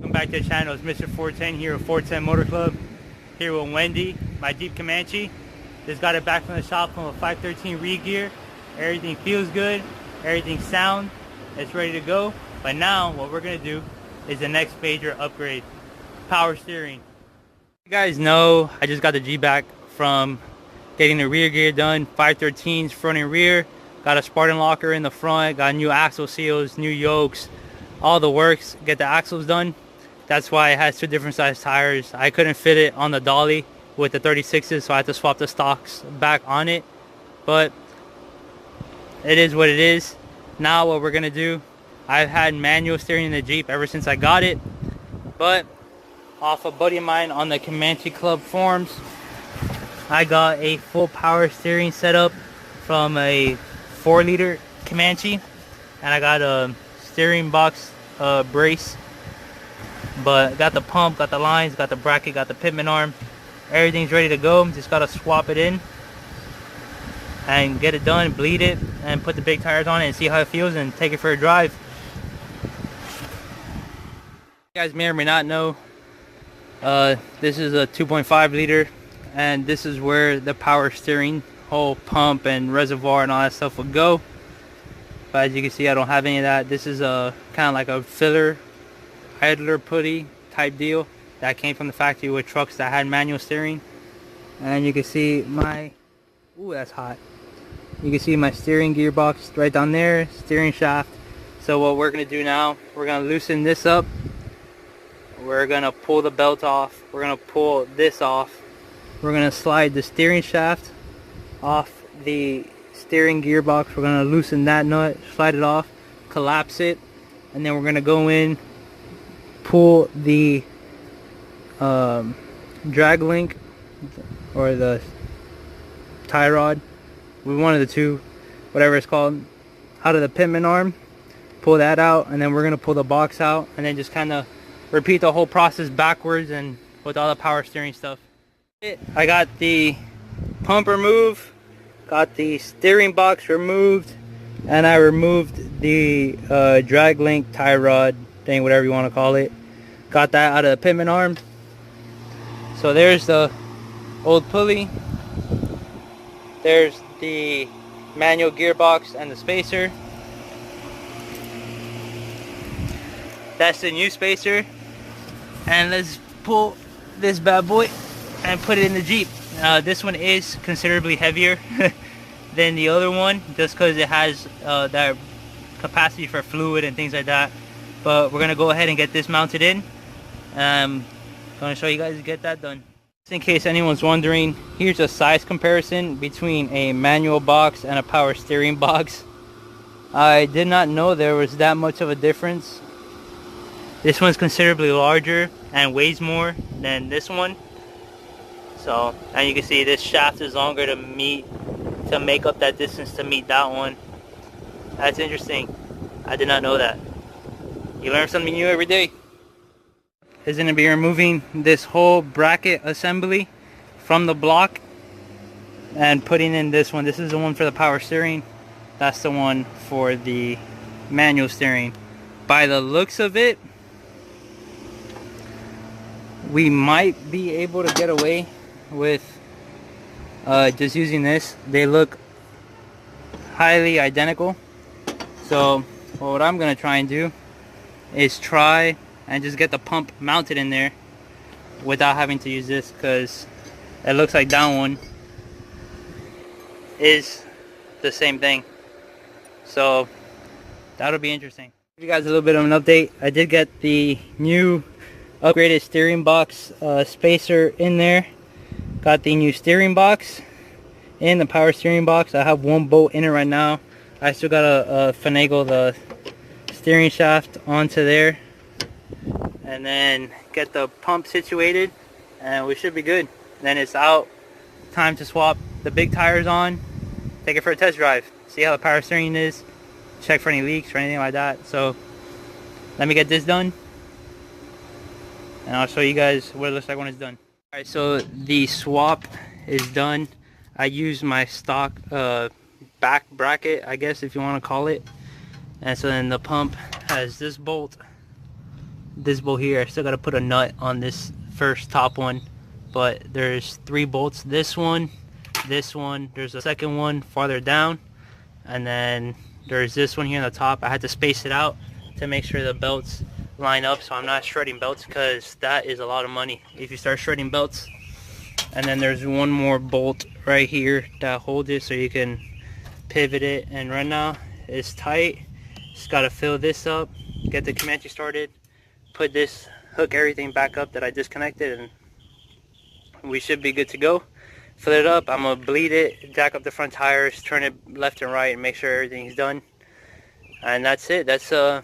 Welcome back to the channel. It's Mr. 410 here at 410 Motor Club. Here with Wendy, my Jeep Comanche. Just got it back from the shop from a 513 re-gear. Everything feels good. Everything's sound. It's ready to go. But now what we're going to do is the next major upgrade. Power steering. You guys know I just got the Jeep back from getting the rear gear done. 513s front and rear. Got a Spartan locker in the front. Got new axle seals, new yokes. All the works. Get the axles done. That's why it has two different size tires. I couldn't fit it on the dolly with the 36s, so I had to swap the stocks back on it. But it is what it is. Now what we're gonna do, I've had manual steering in the Jeep ever since I got it, but off a buddy of mine on the Comanche Club forums, I got a full power steering setup from a 4-liter Comanche, and I got a steering box brace. But got the pump, got the lines, got the bracket, got the pitman arm. Everything's ready to go. Just gotta swap it in and get it done, bleed it, and put the big tires on it and see how it feels and take it for a drive. You guys may or may not know, this is a 2.5 liter, and this is where the power steering whole pump and reservoir and all that stuff would go. But as you can see, I don't have any of that. This is a kind of like a filler idler pulley type deal that came from the factory with trucks that had manual steering. And you can see my, ooh, that's hot. You can see my steering gearbox right down there, steering shaft. So what we're gonna do now, we're gonna loosen this up. We're gonna pull the belt off. We're gonna pull this off. We're gonna slide the steering shaft off the steering gearbox. We're gonna loosen that nut, slide it off, collapse it, and then we're gonna go in, pull the drag link or the tie rod, one of the two, whatever it's called, out of the pitman arm, pull that out, and then we're going to pull the box out, and then just kind of repeat the whole process backwards and with all the power steering stuff. I got the pump removed, got the steering box removed, and I removed the drag link tie rod thing, whatever you want to call it. Got that out of the pitman arm. So there's the old pulley. There's the manual gearbox and the spacer. That's the new spacer. And let's pull this bad boy and put it in the Jeep. This one is considerably heavier than the other one, just because it has that capacity for fluid and things like that. But we're gonna go ahead and get this mounted in. Gonna show you guys to get that done. Just in case anyone's wondering, here's a size comparison between a manual box and a power steering box. I did not know there was that much of a difference. This one's considerably larger and weighs more than this one. So, and you can see this shaft is longer to make up that distance to meet that one. That's interesting. I did not know that. You learn something new every day. Is going to be removing this whole bracket assembly from the block and putting in this one. This is the one for the power steering. That's the one for the manual steering. By the looks of it, we might be able to get away with just using this. They look highly identical. So what I'm going to try and do is try and just get the pump mounted in there without having to use this, because it looks like that one is the same thing. So that'll be interesting. Give you guys a little bit of an update. I did get the new upgraded steering box spacer in there. Got the new steering box in the power steering box. I have one bolt in it right now. I still gotta finagle the steering shaft onto there and then get the pump situated, and we should be good. Then it's out, time to swap the big tires on, take it for a test drive, see how the power steering is, check for any leaks or anything like that. So let me get this done and I'll show you guys what it looks like when it's done. Alright, so the swap is done. I used my stock back bracket, I guess if you want to call it. And so then the pump has this bolt this bolt here. I still got to put a nut on this first top one, but there's 3 bolts. This one, there's a second one farther down, and then there's this one here on the top. I had to space it out to make sure the belts line up, so I'm not shredding belts, because that is a lot of money if you start shredding belts. And then there's one more bolt right here that holds it so you can pivot it, and right now it's tight. Just got to fill this up, get the Comanche started, put this, hook everything back up that I disconnected, and we should be good to go. Fill it up, I'm gonna bleed it, jack up the front tires, turn it left and right, and make sure everything's done. And that's it. That's a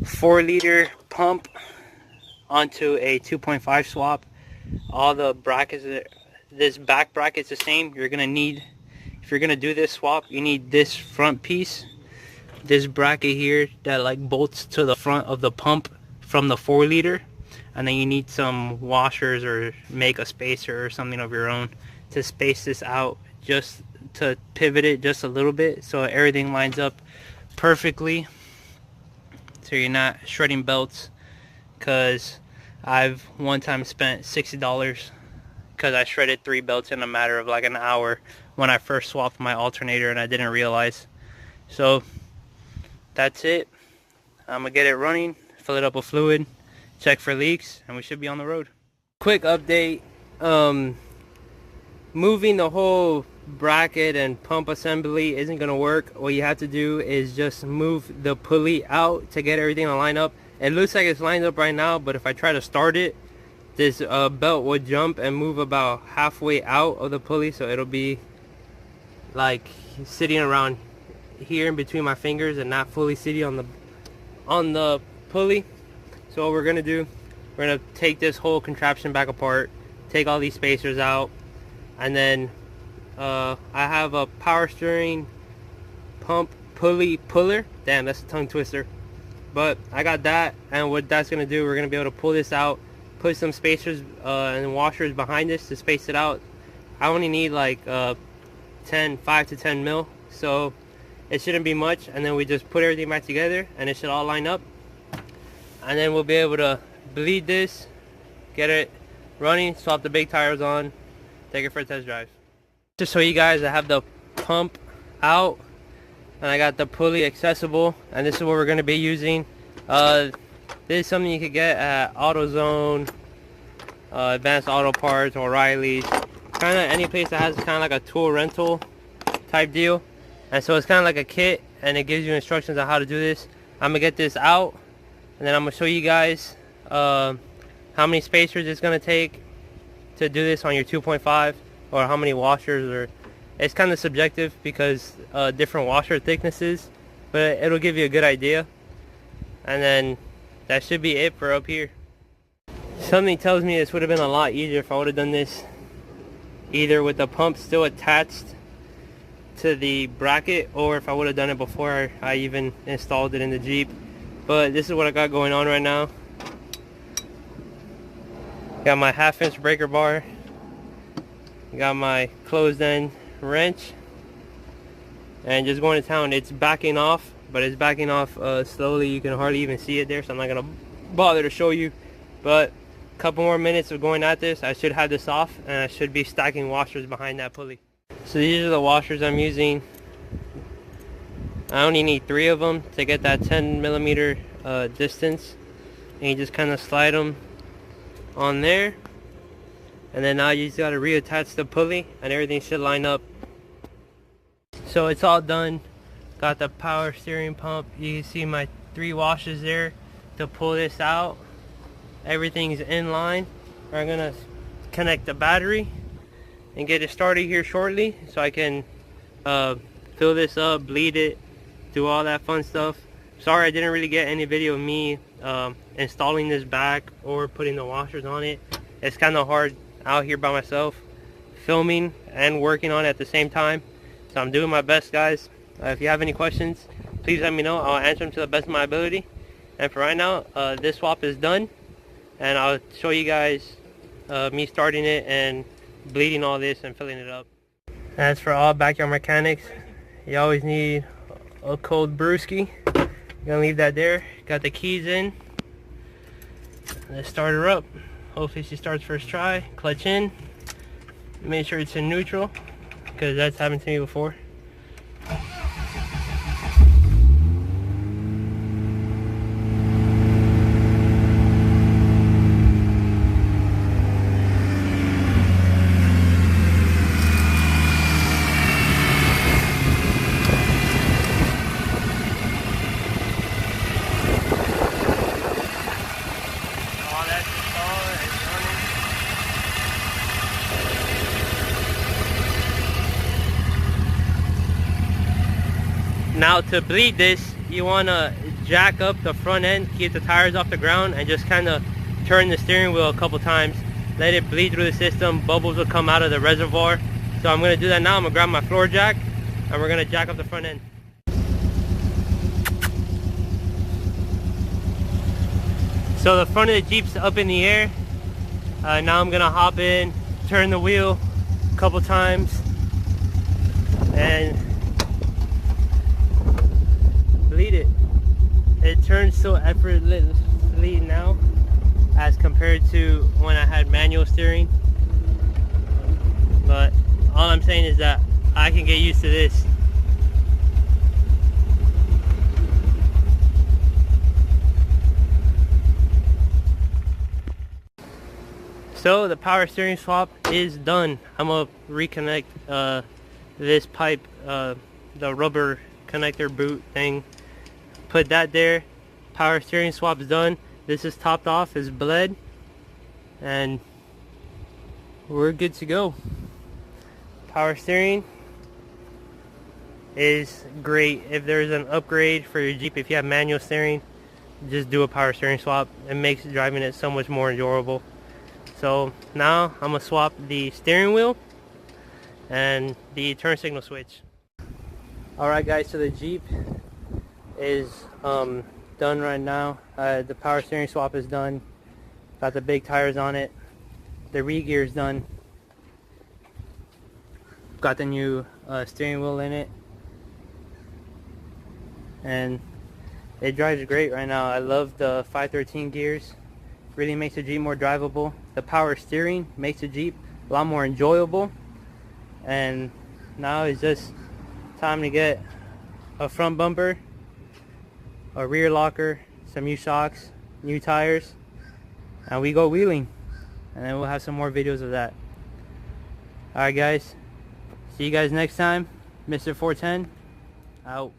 4-liter pump onto a 2.5 swap. All the brackets, this back bracket's the same. You're gonna need, if you're gonna do this swap, you need this front piece, this bracket here that like bolts to the front of the pump from the 4-liter, and then you need some washers or make a spacer or something of your own to space this out, just to pivot it just a little bit so everything lines up perfectly, so you're not shredding belts. Because I've one time spent $60 because I shredded 3 belts in a matter of like an hour when I first swapped my alternator, and I didn't realize. So that's it. I'm gonna get it running, fill it up with fluid, check for leaks, and we should be on the road. Quick update, moving the whole bracket and pump assembly isn't gonna work. What you have to do is just move the pulley out to get everything to line up. It looks like it's lined up right now, but if I try to start it, this belt would jump and move about halfway out of the pulley, so it'll be like sitting around here in between my fingers and not fully sitting on the pulley. So what we're gonna do, we're gonna take this whole contraption back apart, take all these spacers out, and then I have a power steering pump pulley puller. Damn, that's a tongue twister. But I got that, and what that's gonna do, we're gonna be able to pull this out, put some spacers and washers behind this to space it out. I only need like 5 to 10 mil, so it shouldn't be much. And then we just put everything back together, and it should all line up. And then we'll be able to bleed this, get it running, swap the big tires on, take it for a test drive. Just so you guys, I have the pump out and I got the pulley accessible, and this is what we're going to be using. This is something you could get at AutoZone, Advanced Auto Parts, O'Reilly's, kind of any place that has kind of like a tool rental type deal. And so it's kind of like a kit, and it gives you instructions on how to do this. I'm gonna get this out, and then I'm gonna show you guys how many spacers it's gonna take to do this on your 2.5, or how many washers, or it's kind of subjective because different washer thicknesses, but it'll give you a good idea. And then that should be it for up here. Something tells me this would have been a lot easier if I would have done this either with the pump still attached to the bracket, or if I would have done it before I even installed it in the Jeep. But this is what I got going on right now. Got my 1/2-inch breaker bar, got my closed end wrench, and just going to town. It's backing off, but it's backing off slowly. You can hardly even see it there, so I'm not gonna bother to show you. But a couple more minutes of going at this, I should have this off, and I should be stacking washers behind that pulley. So these are the washers I'm using. I only need 3 of them to get that 10mm distance, and you just kind of slide them on there, and then now you just got to reattach the pulley, and everything should line up. So it's all done. Got the power steering pump. You can see my 3 washers there to pull this out. Everything's in line. I'm gonna connect the battery and get it started here shortly, so I can fill this up, bleed it, do all that fun stuff. Sorry I didn't really get any video of me installing this back or putting the washers on it. It's kind of hard out here by myself, filming and working on it at the same time. So I'm doing my best, guys. If you have any questions, please let me know. I'll answer them to the best of my ability. And for right now, this swap is done, and I'll show you guys me starting it and bleeding all this and filling it up. As for all backyard mechanics, you always need a cold brewski. Gonna leave that there. Got the keys in. Let's start her up. Hopefully she starts first try. Clutch in. Make sure it's in neutral, because that's happened to me before. Now to bleed this, you want to jack up the front end, keep the tires off the ground, and just kind of turn the steering wheel a couple times. Let it bleed through the system. Bubbles will come out of the reservoir. So I'm going to do that now. I'm going to grab my floor jack, and we're going to jack up the front end. So the front of the Jeep's up in the air. Now I'm going to hop in, turn the wheel a couple times, and bleed it. It turns so effortlessly now as compared to when I had manual steering. But all I'm saying is that I can get used to this. So the power steering swap is done. I'm gonna reconnect this pipe, the rubber connector boot thing. Put that there. Power steering swap is done. This is topped off, is bled, and we're good to go. Power steering is great. If there's an upgrade for your Jeep, if you have manual steering, just do a power steering swap. It makes driving it so much more enjoyable. So now I'm gonna swap the steering wheel and the turn signal switch. Alright guys, so the Jeep is done right now. The power steering swap is done. Got the big tires on it. The re-gear is done. Got the new steering wheel in it. And it drives great right now. I love the 513 gears. Really makes the Jeep more drivable. The power steering makes the Jeep a lot more enjoyable. And now it's just time to get a front bumper, a rear locker, some new shocks, new tires, and we go wheeling. And then we'll have some more videos of that. Alright guys, see you guys next time. Mr. 410 out.